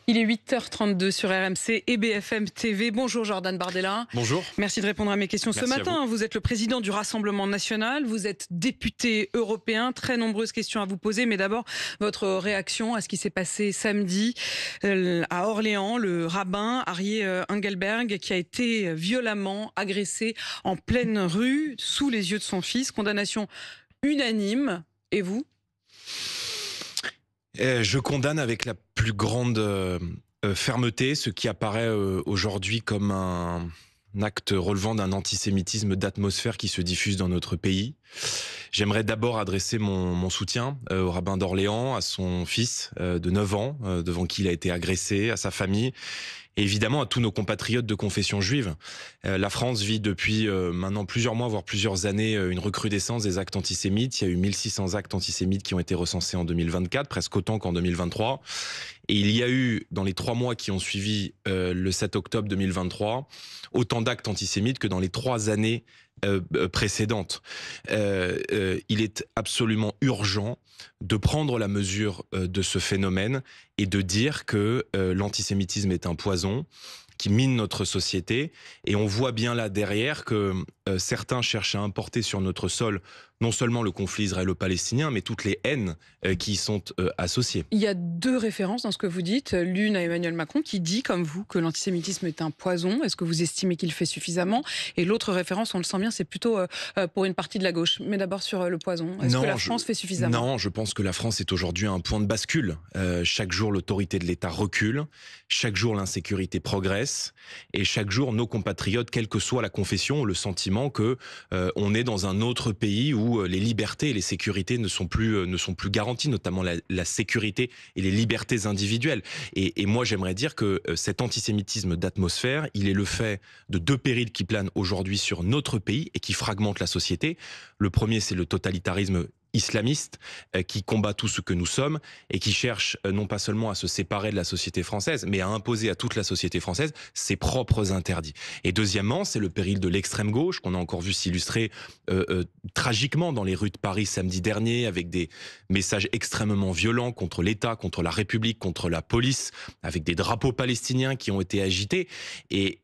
Il est 8h32 sur RMC et BFM TV. Bonjour Jordan Bardella. Bonjour. Merci de répondre à mes questions ce matin. Vous êtes le président du Rassemblement national, vous êtes député européen. Très nombreuses questions à vous poser, mais d'abord votre réaction à ce qui s'est passé samedi à Orléans. Le rabbin Aryeh Engelberg qui a été violemment agressé en pleine rue sous les yeux de son fils. Condamnation unanime. Et vous ? Je condamne avec la plus grande fermeté ce qui apparaît aujourd'hui comme un acte relevant d'un antisémitisme d'atmosphère qui se diffuse dans notre pays. J'aimerais d'abord adresser mon soutien au rabbin d'Orléans, à son fils de 9 ans, devant qui il a été agressé, à sa famille, et évidemment à tous nos compatriotes de confession juive. La France vit depuis maintenant plusieurs mois, voire plusieurs années, une recrudescence des actes antisémites. Il y a eu 1600 actes antisémites qui ont été recensés en 2024, presque autant qu'en 2023. Et il y a eu, dans les 3 mois qui ont suivi le 7 octobre 2023, autant d'actes antisémites que dans les 3 années précédentes. Il est absolument urgent de prendre la mesure de ce phénomène et de dire que l'antisémitisme est un poison qui mine notre société. Et on voit bien là derrière que certains cherchent à importer sur notre sol non seulement le conflit israélo-palestinien, mais toutes les haines qui y sont associées. Il y a 2 références dans ce que vous dites. L'une à Emmanuel Macron qui dit, comme vous, que l'antisémitisme est un poison. Est-ce que vous estimez qu'il fait suffisamment? Et l'autre référence, on le sent bien, c'est plutôt pour une partie de la gauche. Mais d'abord sur le poison. Est-ce que la France fait suffisamment? Non, je pense que la France est aujourd'hui à un point de bascule. Chaque jour, l'autorité de l'État recule. Chaque jour, l'insécurité progresse. Et chaque jour, nos compatriotes, quelle que soit la confession, ont le sentiment que on est dans un autre pays où les libertés et les sécurités ne sont plus garanties, notamment la sécurité et les libertés individuelles. Et moi, j'aimerais dire que cet antisémitisme d'atmosphère, il est le fait de 2 périls qui planent aujourd'hui sur notre pays et qui fragmentent la société. Le premier, c'est le totalitarisme islamiste qui combat tout ce que nous sommes et qui cherche non pas seulement à se séparer de la société française, mais à imposer à toute la société française ses propres interdits. Et deuxièmement, c'est le péril de l'extrême gauche qu'on a encore vu s'illustrer tragiquement dans les rues de Paris samedi dernier avec des messages extrêmement violents contre l'État, contre la République, contre la police, avec des drapeaux palestiniens qui ont été agités. Et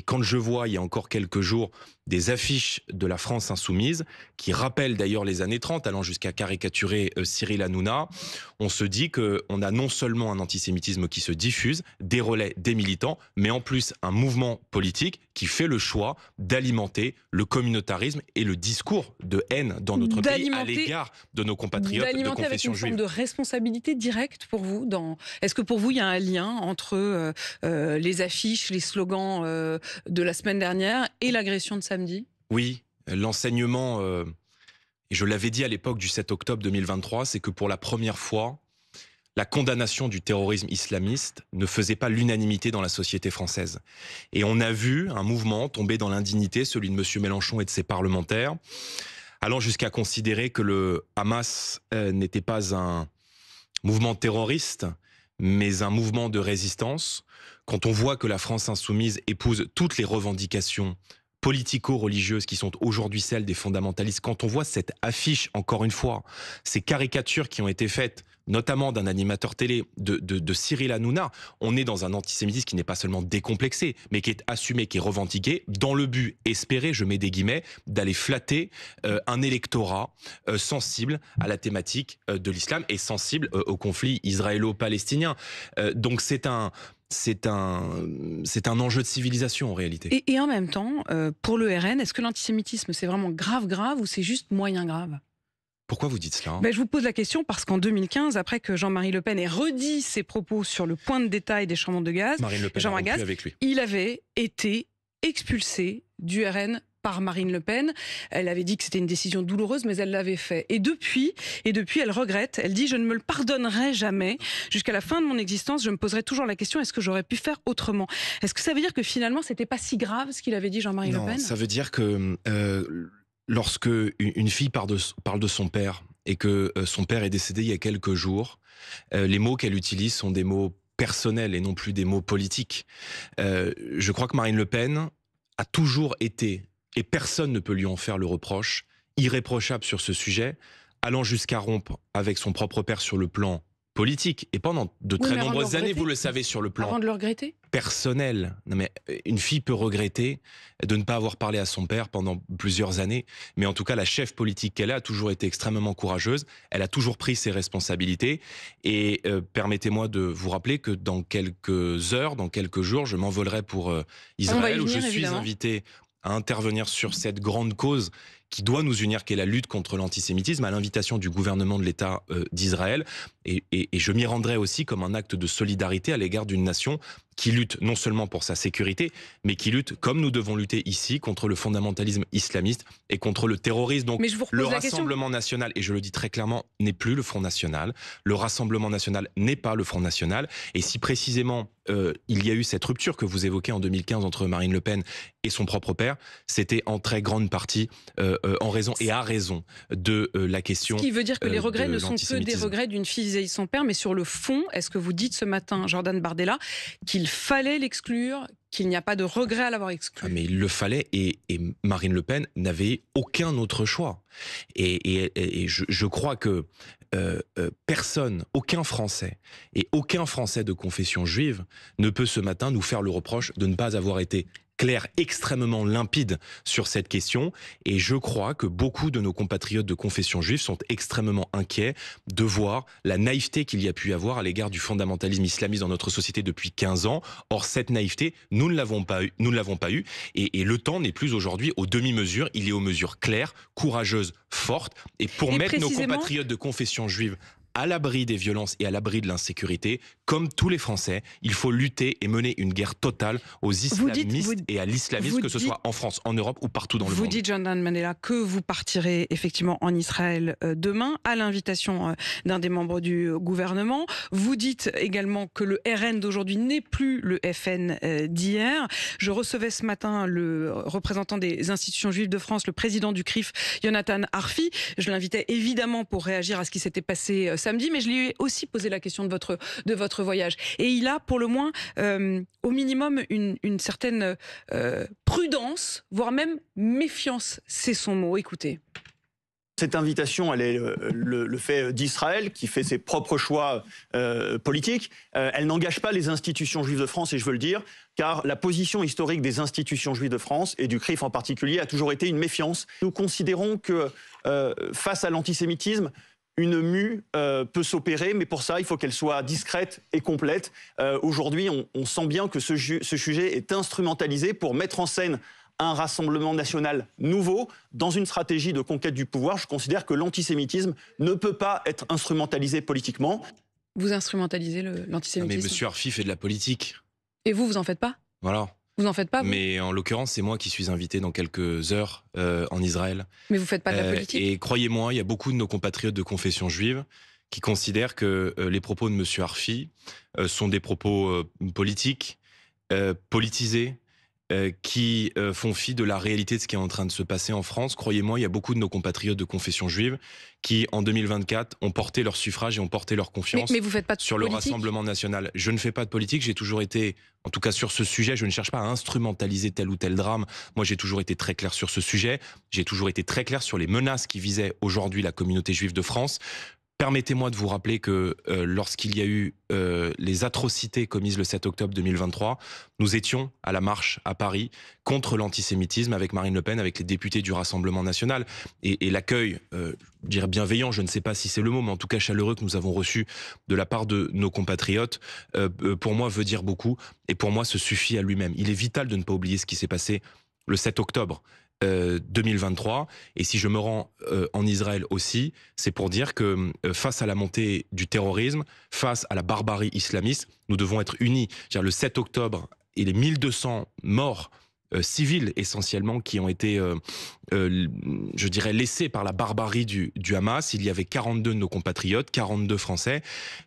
quand je vois, il y a encore quelques jours, des affiches de la France insoumise qui rappellent d'ailleurs les années 30, allant jusqu'à caricaturer Cyril Hanouna, on se dit qu'on a non seulement un antisémitisme qui se diffuse, des relais, des militants, mais en plus un mouvement politique qui fait le choix d'alimenter le communautarisme et le discours de haine dans notre pays à l'égard de nos compatriotes de confession avec une juive. forme de responsabilité directe pour vous Est-ce que pour vous il y a un lien entre les affiches, les slogans de la semaine dernière et l'agression de samedi? Oui, l'enseignement, et je l'avais dit à l'époque du 7 octobre 2023, c'est que pour la première fois, la condamnation du terrorisme islamiste ne faisait pas l'unanimité dans la société française. Et on a vu un mouvement tomber dans l'indignité, celui de M. Mélenchon et de ses parlementaires, allant jusqu'à considérer que le Hamas n'était pas un mouvement terroriste, mais un mouvement de résistance. Quand on voit que la France insoumise épouse toutes les revendications politico-religieuses qui sont aujourd'hui celles des fondamentalistes, quand on voit cette affiche, encore une fois, ces caricatures qui ont été faites, notamment d'un animateur télé de Cyril Hanouna, on est dans un antisémitisme qui n'est pas seulement décomplexé, mais qui est assumé, qui est revendiqué, dans le but espéré, je mets des guillemets, d'aller flatter un électorat sensible à la thématique de l'islam et sensible au conflit israélo-palestinien. Donc c'est un enjeu de civilisation en réalité. Et en même temps, pour le RN, est-ce que l'antisémitisme c'est vraiment grave ou c'est juste moyen grave? Pourquoi vous dites cela? Je vous pose la question parce qu'en 2015, après que Jean-Marie Le Pen ait redit ses propos sur le point de détail des chambres de gaz, Marine Le Pen a rompu avec lui. Il avait été expulsé du RN par Marine Le Pen. Elle avait dit que c'était une décision douloureuse, mais elle l'avait fait. Et depuis, elle regrette. Elle dit « Je ne me le pardonnerai jamais. Jusqu'à la fin de mon existence, je me poserai toujours la question, est-ce que j'aurais pu faire autrement ?» Est-ce que ça veut dire que finalement, c'était pas si grave ce qu'il avait dit Jean-Marie Le Pen? Non, ça veut dire que lorsque une fille parle de son père et que son père est décédé il y a quelques jours, les mots qu'elle utilise sont des mots personnels et non plus des mots politiques. Je crois que Marine Le Pen a toujours été, et personne ne peut lui en faire le reproche, irréprochable sur ce sujet, allant jusqu'à rompre avec son propre père sur le plan politique. Et pendant de très nombreuses années, vous le savez, sur le plan avant de le regretter personnel. Non mais une fille peut regretter de ne pas avoir parlé à son père pendant plusieurs années, mais en tout cas la chef politique qu'elle a toujours été extrêmement courageuse, elle a toujours pris ses responsabilités et permettez-moi de vous rappeler que dans quelques heures, dans quelques jours, je m'envolerai pour Israël où je suis invité à intervenir sur cette grande cause qui doit nous unir, qui est la lutte contre l'antisémitisme, à l'invitation du gouvernement de l'État d'Israël. Et je m'y rendrai aussi comme un acte de solidarité à l'égard d'une nation qui lutte non seulement pour sa sécurité, mais qui lutte, comme nous devons lutter ici, contre le fondamentalisme islamiste et contre le terrorisme. Donc le Rassemblement national, et je le dis très clairement, n'est plus le Front national. Le Rassemblement national n'est pas le Front national. Et si précisément il y a eu cette rupture que vous évoquez en 2015 entre Marine Le Pen et son propre père, c'était en très grande partie en raison et à raison de la question. Ce qui veut dire que les regrets ne sont que des regrets d'une fille vis-à-vis de son père, mais sur le fond, est-ce que vous dites ce matin, Jordan Bardella, qu'il fallait l'exclure, qu'il n'y a pas de regret à l'avoir exclu? Mais il le fallait, et Marine Le Pen n'avait aucun autre choix. Et je crois que personne, aucun Français et aucun Français de confession juive ne peut ce matin nous faire le reproche de ne pas avoir été clair, extrêmement limpide sur cette question. Et je crois que beaucoup de nos compatriotes de confession juive sont extrêmement inquiets de voir la naïveté qu'il y a pu y avoir à l'égard du fondamentalisme islamiste dans notre société depuis 15 ans. Or, cette naïveté, nous ne l'avons pas eu. Et le temps n'est plus aujourd'hui aux demi-mesures. Il est aux mesures claires, courageuses, fortes. Et pour mettre nos compatriotes de confession juive à l'abri des violences et à l'abri de l'insécurité, comme tous les Français, il faut lutter et mener une guerre totale aux islamistes et à l'islamisme, que ce soit en France, en Europe ou partout dans le monde. Vous dites, Jordan Bardella, que vous partirez effectivement en Israël demain, à l'invitation d'un des membres du gouvernement. Vous dites également que le RN d'aujourd'hui n'est plus le FN d'hier. Je recevais ce matin le représentant des institutions juives de France, le président du CRIF, Yonatan Arfi. Je l'invitais évidemment pour réagir à ce qui s'était passé samedi, mais je lui ai aussi posé la question de votre voyage. Et il a pour le moins, au minimum, une certaine prudence, voire même méfiance. C'est son mot. Écoutez. Cette invitation, elle est le fait d'Israël, qui fait ses propres choix politiques. Elle n'engage pas les institutions juives de France, et je veux le dire, car la position historique des institutions juives de France, et du CRIF en particulier, a toujours été une méfiance. Nous considérons que face à l'antisémitisme, une mue peut s'opérer, mais pour ça, il faut qu'elle soit discrète et complète. Aujourd'hui, on sent bien que ce sujet est instrumentalisé pour mettre en scène un rassemblement national nouveau dans une stratégie de conquête du pouvoir. Je considère que l'antisémitisme ne peut pas être instrumentalisé politiquement. Vous instrumentalisez l'antisémitisme? Mais monsieur Arfi fait de la politique. Et vous en faites pas? Voilà. Vous n'en faites pas, vous? Mais en l'occurrence, c'est moi qui suis invité dans quelques heures en Israël. Mais vous faites pas de la politique? Et croyez-moi, il y a beaucoup de nos compatriotes de confession juive qui considèrent que les propos de monsieur Arfi sont des propos politiques, politisés, qui font fi de la réalité de ce qui est en train de se passer en France. Croyez-moi, il y a beaucoup de nos compatriotes de confession juive qui, en 2024, ont porté leur suffrage et ont porté leur confiance mais vous faites pas de sur politique. Le Rassemblement national. Je ne fais pas de politique, j'ai toujours été, en tout cas sur ce sujet, je ne cherche pas à instrumentaliser tel ou tel drame. Moi, j'ai toujours été très clair sur ce sujet. J'ai toujours été très clair sur les menaces qui visaient aujourd'hui la communauté juive de France. Permettez-moi de vous rappeler que lorsqu'il y a eu les atrocités commises le 7 octobre 2023, nous étions à la marche à Paris contre l'antisémitisme avec Marine Le Pen, avec les députés du Rassemblement national. Et l'accueil, je dirais bienveillant, je ne sais pas si c'est le mot, mais en tout cas chaleureux que nous avons reçu de la part de nos compatriotes, pour moi veut dire beaucoup. Et pour moi, se suffit à lui-même. Il est vital de ne pas oublier ce qui s'est passé le 7 octobre. 2023, et si je me rends en Israël aussi, c'est pour dire que face à la montée du terrorisme, face à la barbarie islamiste, nous devons être unis. Le 7 octobre et les 1200 morts civils essentiellement qui ont été, je dirais, laissés par la barbarie du Hamas. Il y avait 42 de nos compatriotes, 42 Français,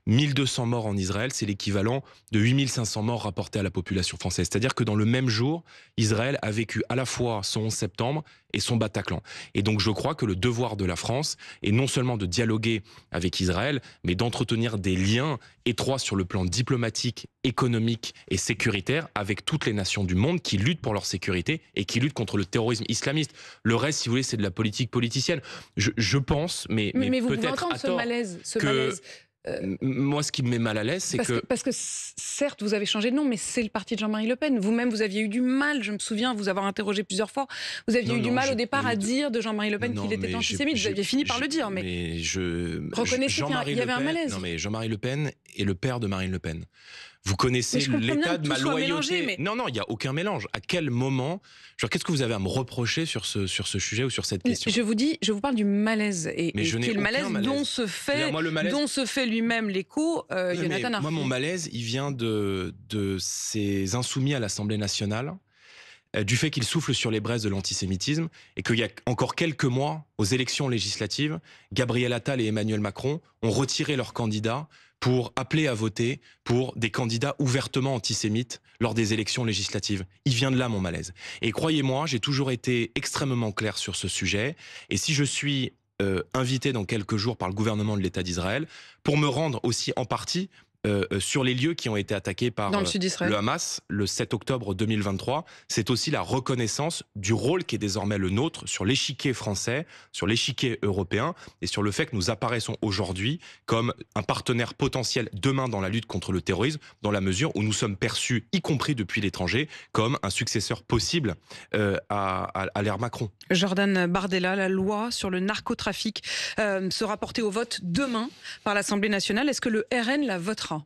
1200 morts en Israël, c'est l'équivalent de 8500 morts rapportés à la population française. C'est-à-dire que dans le même jour, Israël a vécu à la fois son 11 septembre et son Bataclan. Et donc je crois que le devoir de la France est non seulement de dialoguer avec Israël, mais d'entretenir des liens étroits sur le plan diplomatique, économique et sécuritaire avec toutes les nations du monde qui luttent pour leur sécurité et qui luttent contre le terrorisme islamiste. Le reste, si vous voulez, c'est de la politique politicienne. Je pense, mais vous peut-être entendre à tort, malaise. Moi, ce qui me met mal à l'aise, c'est que... Parce que certes, vous avez changé de nom, mais c'est le parti de Jean-Marie Le Pen. Vous-même, vous aviez eu du mal, je me souviens, vous avoir interrogé plusieurs fois. Vous aviez eu du mal au départ à dire de Jean-Marie Le Pen qu'il était antisémite. Vous aviez fini par le dire, mais reconnaissez qu'il y avait un malaise. Non, mais Jean-Marie Le Pen est le père de Marine Le Pen. Vous connaissez l'état de ma loyauté. Mais... Non, il n'y a aucun mélange. À quel moment... Qu'est-ce que vous avez à me reprocher sur ce sujet ou sur cette question? Je vous parle du malaise. Mais je n'ai aucun malaise dont se fait lui-même l'écho Jonathan Arfi. Moi, mon malaise, il vient de ces insoumis à l'Assemblée nationale, du fait qu'ils soufflent sur les braises de l'antisémitisme, et qu'il y a encore quelques mois, aux élections législatives, Gabriel Attal et Emmanuel Macron ont retiré leurs candidats pour appeler à voter pour des candidats ouvertement antisémites lors des élections législatives. Il vient de là mon malaise. Et croyez-moi, j'ai toujours été extrêmement clair sur ce sujet. Et si je suis invité dans quelques jours par le gouvernement de l'État d'Israël, pour me rendre aussi en partie sur les lieux qui ont été attaqués par le Hamas le 7 octobre 2023. C'est aussi la reconnaissance du rôle qui est désormais le nôtre sur l'échiquier français, sur l'échiquier européen et sur le fait que nous apparaissons aujourd'hui comme un partenaire potentiel demain dans la lutte contre le terrorisme, dans la mesure où nous sommes perçus, y compris depuis l'étranger, comme un successeur possible à l'ère Macron. Jordan Bardella, la loi sur le narcotrafic sera portée au vote demain par l'Assemblée nationale. Est-ce que le RN la votera ?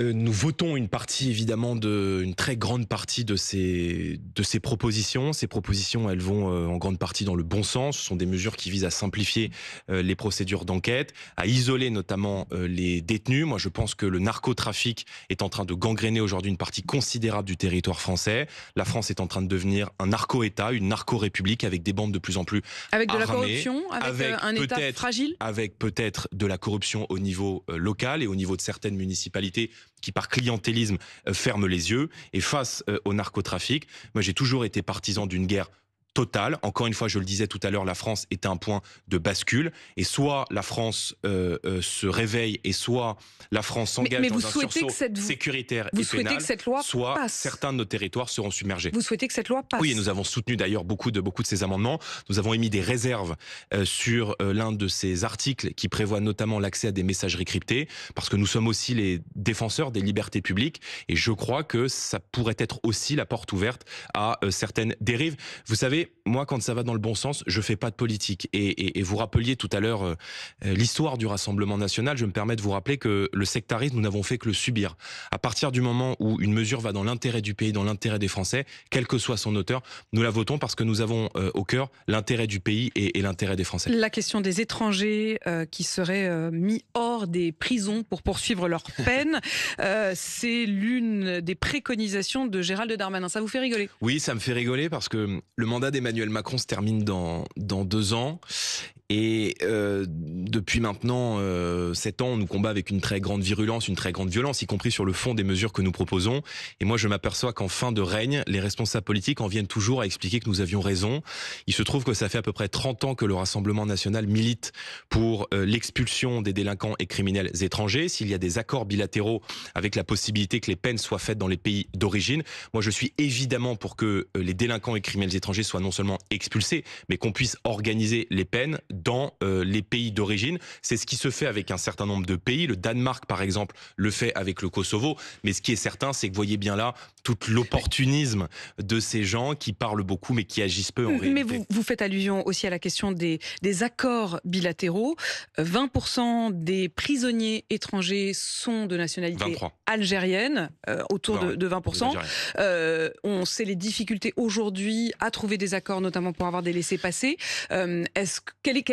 Nous votons une partie, évidemment, une très grande partie de ces propositions. Ces propositions, elles vont en grande partie dans le bon sens. Ce sont des mesures qui visent à simplifier les procédures d'enquête, à isoler notamment les détenus. Moi, je pense que le narcotrafic est en train de gangréner aujourd'hui une partie considérable du territoire français. La France est en train de devenir un narco-État, une narco-république avec des bandes de plus en plus avec de armées, la corruption, avec un État fragile, avec peut-être de la corruption au niveau local et au niveau de certaines municipalités qui par clientélisme ferment les yeux. Et face au narcotrafic, moi j'ai toujours été partisan d'une guerre totale. Encore une fois, je le disais tout à l'heure, la France est à un point de bascule. Et soit la France se réveille, et soit la France s'engage dans un sursaut sécuritaire et pénal, que cette loi soit passe. Certains de nos territoires seront submergés. Vous souhaitez que cette loi passe? Oui, et nous avons soutenu d'ailleurs beaucoup de ces amendements. Nous avons émis des réserves sur l'un de ces articles qui prévoit notamment l'accès à des messageries cryptées, parce que nous sommes aussi les défenseurs des libertés publiques. Et je crois que ça pourrait être aussi la porte ouverte à certaines dérives. Vous savez, moi, quand ça va dans le bon sens, je fais pas de politique. Et vous rappeliez tout à l'heure l'histoire du Rassemblement national. Je me permets de vous rappeler que le sectarisme, nous n'avons fait que le subir. À partir du moment où une mesure va dans l'intérêt du pays, dans l'intérêt des Français, quel que soit son auteur, nous la votons parce que nous avons au cœur l'intérêt du pays et l'intérêt des Français. La question des étrangers qui seraient mis hors des prisons pour poursuivre leur peine, c'est l'une des préconisations de Gérald Darmanin. Ça vous fait rigoler? Oui, ça me fait rigoler parce que le mandat d'Emmanuel Macron se termine dans 2 ans. Et depuis maintenant 7 ans, on nous combat avec une très grande virulence, une très grande violence, y compris sur le fond des mesures que nous proposons. Et moi, je m'aperçois qu'en fin de règne, les responsables politiques en viennent toujours à expliquer que nous avions raison. Il se trouve que ça fait à peu près 30 ans que le Rassemblement national milite pour l'expulsion des délinquants et criminels étrangers. S'il y a des accords bilatéraux avec la possibilité que les peines soient faites dans les pays d'origine, moi, je suis évidemment pour que les délinquants et criminels étrangers soient non seulement expulsés, mais qu'on puisse organiser les peines dans les pays d'origine. C'est ce qui se fait avec un certain nombre de pays. Le Danemark, par exemple, le fait avec le Kosovo. Mais ce qui est certain, c'est que vous voyez bien là tout l'opportunisme de ces gens qui parlent beaucoup, mais qui agissent peu en réalité. Mais vous faites allusion aussi à la question des accords bilatéraux. 20% des prisonniers étrangers sont de nationalité 23. Algérienne, autour de 20%. On sait les difficultés aujourd'hui à trouver des accords, notamment pour avoir des laissez-passer. Quelle est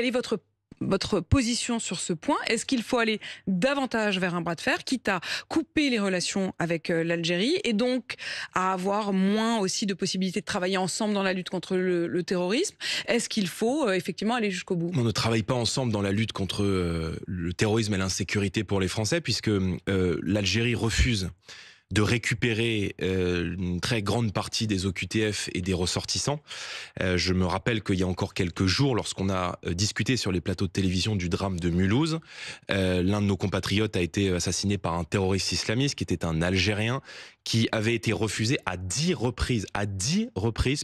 votre position sur ce point? Est-ce qu'il faut aller davantage vers un bras de fer, quitte à couper les relations avec l'Algérie et donc à avoir moins aussi de possibilités de travailler ensemble dans la lutte contre le terrorisme? Est-ce qu'il faut effectivement aller jusqu'au bout? On ne travaille pas ensemble dans la lutte contre le terrorisme et l'insécurité pour les Français, puisque l'Algérie refuse de récupérer une très grande partie des OQTF et des ressortissants. Je me rappelle qu'il y a encore quelques jours, lorsqu'on a discuté sur les plateaux de télévision du drame de Mulhouse, l'un de nos compatriotes a été assassiné par un terroriste islamiste qui était un Algérien qui avait été refusé à 10 reprises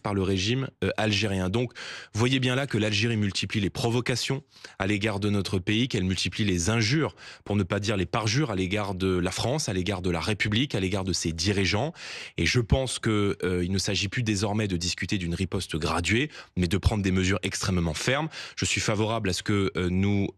par le régime algérien. Donc, voyez bien là que l'Algérie multiplie les provocations à l'égard de notre pays, qu'elle multiplie les injures, pour ne pas dire les parjures, à l'égard de la France, à l'égard de la République, à l'égard de ses dirigeants. Et je pense qu'il ne s'agit plus désormais de discuter d'une riposte graduée, mais de prendre des mesures extrêmement fermes. Je suis favorable à ce que nous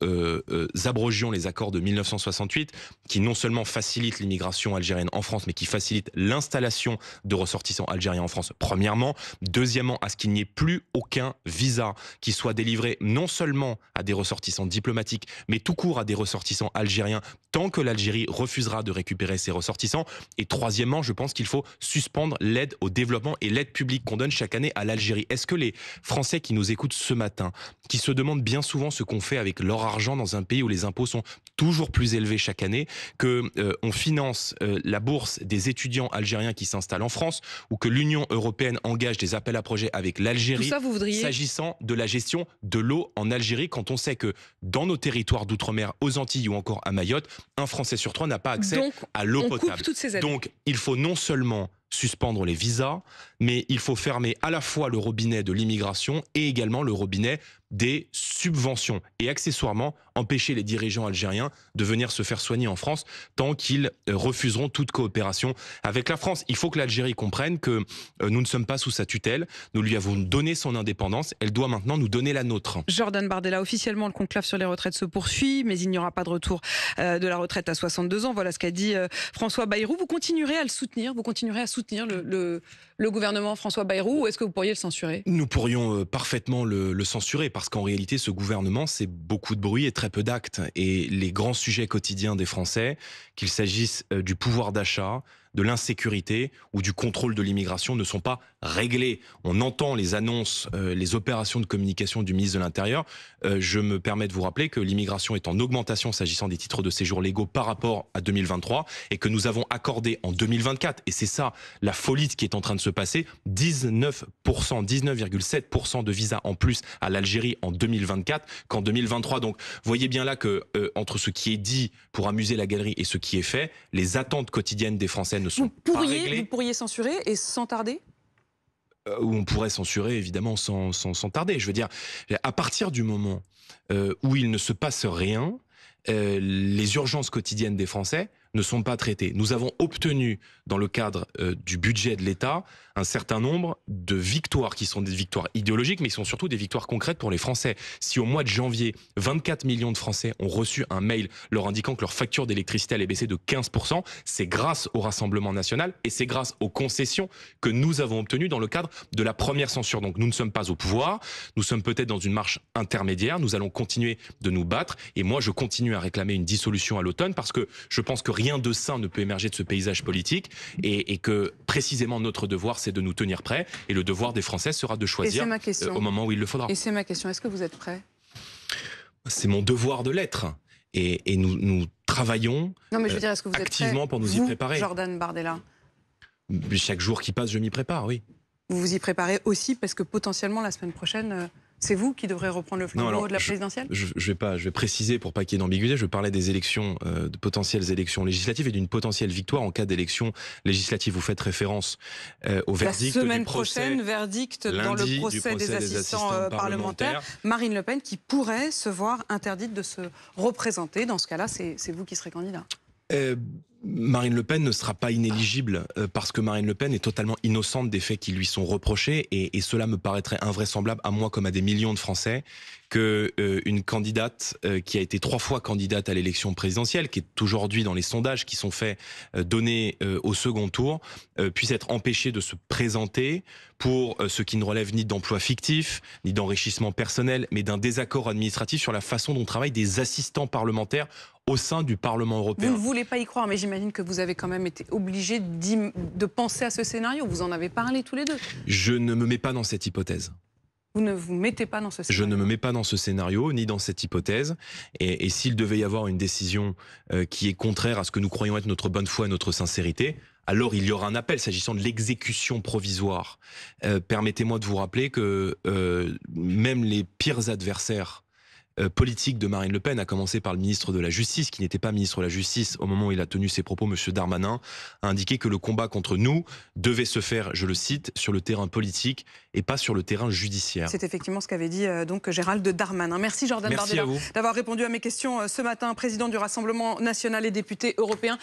abrogions les accords de 1968, qui non seulement facilitent l'immigration algérienne en France, mais qui facilitent l'installation de ressortissants algériens en France, premièrement. Deuxièmement, à ce qu'il n'y ait plus aucun visa qui soit délivré non seulement à des ressortissants diplomatiques, mais tout court à des ressortissants algériens, tant que l'Algérie refusera de récupérer ses ressortissants. Et troisièmement, je pense qu'il faut suspendre l'aide au développement et l'aide publique qu'on donne chaque année à l'Algérie. Est-ce que les Français qui nous écoutent ce matin, qui se demandent bien souvent ce qu'on fait avec leur argent dans un pays où les impôts sont toujours plus élevés chaque année, que on finance la bourse des étudiants algériens qui s'installent en France, ou que l'Union européenne engage des appels à projets avec l'Algérie s'agissant de la gestion de l'eau en Algérie, quand on sait que dans nos territoires d'outre-mer, aux Antilles ou encore à Mayotte, un Français sur 3 n'a pas accès à l'eau potable. Donc il faut non seulement suspendre les visas, mais il faut fermer à la fois le robinet de l'immigration et également le robinet des subventions, et accessoirement empêcher les dirigeants algériens de venir se faire soigner en France tant qu'ils refuseront toute coopération avec la France. Il faut que l'Algérie comprenne que nous ne sommes pas sous sa tutelle, nous lui avons donné son indépendance, elle doit maintenant nous donner la nôtre. Jordan Bardella, officiellement le conclave sur les retraites se poursuit, mais il n'y aura pas de retour de la retraite à 62 ans. Voilà ce qu'a dit François Bayrou. Vous continuerez à le soutenir, vous continuerez à soutenir le gouvernement François Bayrou, ou est-ce que vous pourriez le censurer? Nous pourrions parfaitement le censurer, parce qu'en réalité, ce gouvernement, c'est beaucoup de bruit et très peu d'actes. Et les grands sujets quotidiens des Français, qu'il s'agisse du pouvoir d'achat, de l'insécurité ou du contrôle de l'immigration, ne sont pas réglés. On entend les annonces, les opérations de communication du ministre de l'Intérieur. Je me permets de vous rappeler que l'immigration est en augmentation s'agissant des titres de séjour légaux par rapport à 2023, et que nous avons accordé en 2024, et c'est ça la folie qui est en train de se passer, 19,7% de visas en plus à l'Algérie en 2024 qu'en 2023. Donc voyez bien là que entre ce qui est dit pour amuser la galerie et ce qui est fait, les attentes quotidiennes des Français ne sont pas réglées. Vous pourriez censurer, et sans tarder? Où on pourrait censurer, évidemment, sans tarder. Je veux dire, à partir du moment où il ne se passe rien, les urgences quotidiennes des Français ne sont pas traitées. Nous avons obtenu, dans le cadre du budget de l'État, un certain nombre de victoires qui sont des victoires idéologiques, mais qui sont surtout des victoires concrètes pour les Français. Si au mois de janvier, 24 millions de Français ont reçu un mail leur indiquant que leur facture d'électricité allait baisser de 15%, c'est grâce au Rassemblement national et c'est grâce aux concessions que nous avons obtenues dans le cadre de la première censure. Donc nous ne sommes pas au pouvoir, nous sommes peut-être dans une marche intermédiaire, nous allons continuer de nous battre, et moi je continue à réclamer une dissolution à l'automne, parce que je pense que rien de sain ne peut émerger de ce paysage politique, et que précisément notre devoir, c'est de nous tenir prêts, et le devoir des Français sera de choisir au moment où il le faudra. Et c'est ma question, est-ce que vous êtes prêts? C'est mon devoir de l'être, et nous travaillons est-ce que vous activement êtes prêt, pour nous y préparer. Jordan Bardella? Chaque jour qui passe, je m'y prépare, oui. Vous vous y préparez aussi parce que potentiellement la semaine prochaine, c'est vous qui devrez reprendre le flambeau de la présidentielle? Je vais préciser pour pas qu'il y ait d'ambiguïté. Je parlais des élections, de potentielles élections législatives et d'une potentielle victoire en cas d'élection législative. Vous faites référence au verdict la semaine du procès, prochaine, verdict dans le procès des assistants parlementaires. Marine Le Pen qui pourrait se voir interdite de se représenter. Dans ce cas-là, c'est vous qui serez candidat. Marine Le Pen ne sera pas inéligible parce que Marine Le Pen est totalement innocente des faits qui lui sont reprochés, et cela me paraîtrait invraisemblable à moi comme à des millions de Français que une candidate qui a été 3 fois candidate à l'élection présidentielle, qui est aujourd'hui dans les sondages qui sont faits donnés au second tour, puisse être empêchée de se présenter pour ce qui ne relève ni d'emploi fictif, ni d'enrichissement personnel, mais d'un désaccord administratif sur la façon dont travaillent des assistants parlementaires au sein du Parlement européen. Vous ne voulez pas y croire, mais j'imagine que vous avez quand même été obligé de penser à ce scénario. Vous en avez parlé tous les deux. Je ne me mets pas dans cette hypothèse. Vous ne vous mettez pas dans ce scénario? Je ne me mets pas dans ce scénario, ni dans cette hypothèse. Et s'il devait y avoir une décision qui est contraire à ce que nous croyons être notre bonne foi et notre sincérité, alors il y aura un appel s'agissant de l'exécution provisoire. Permettez-moi de vous rappeler que même les pires adversaires politique de Marine Le Pen, à commencer par le ministre de la Justice, qui n'était pas ministre de la Justice au moment où il a tenu ses propos, M. Darmanin, a indiqué que le combat contre nous devait se faire, je le cite, sur le terrain politique et pas sur le terrain judiciaire. C'est effectivement ce qu'avait dit donc Gérald Darmanin. Merci Jordan Bardella d'avoir répondu à mes questions ce matin, président du Rassemblement national et député européen.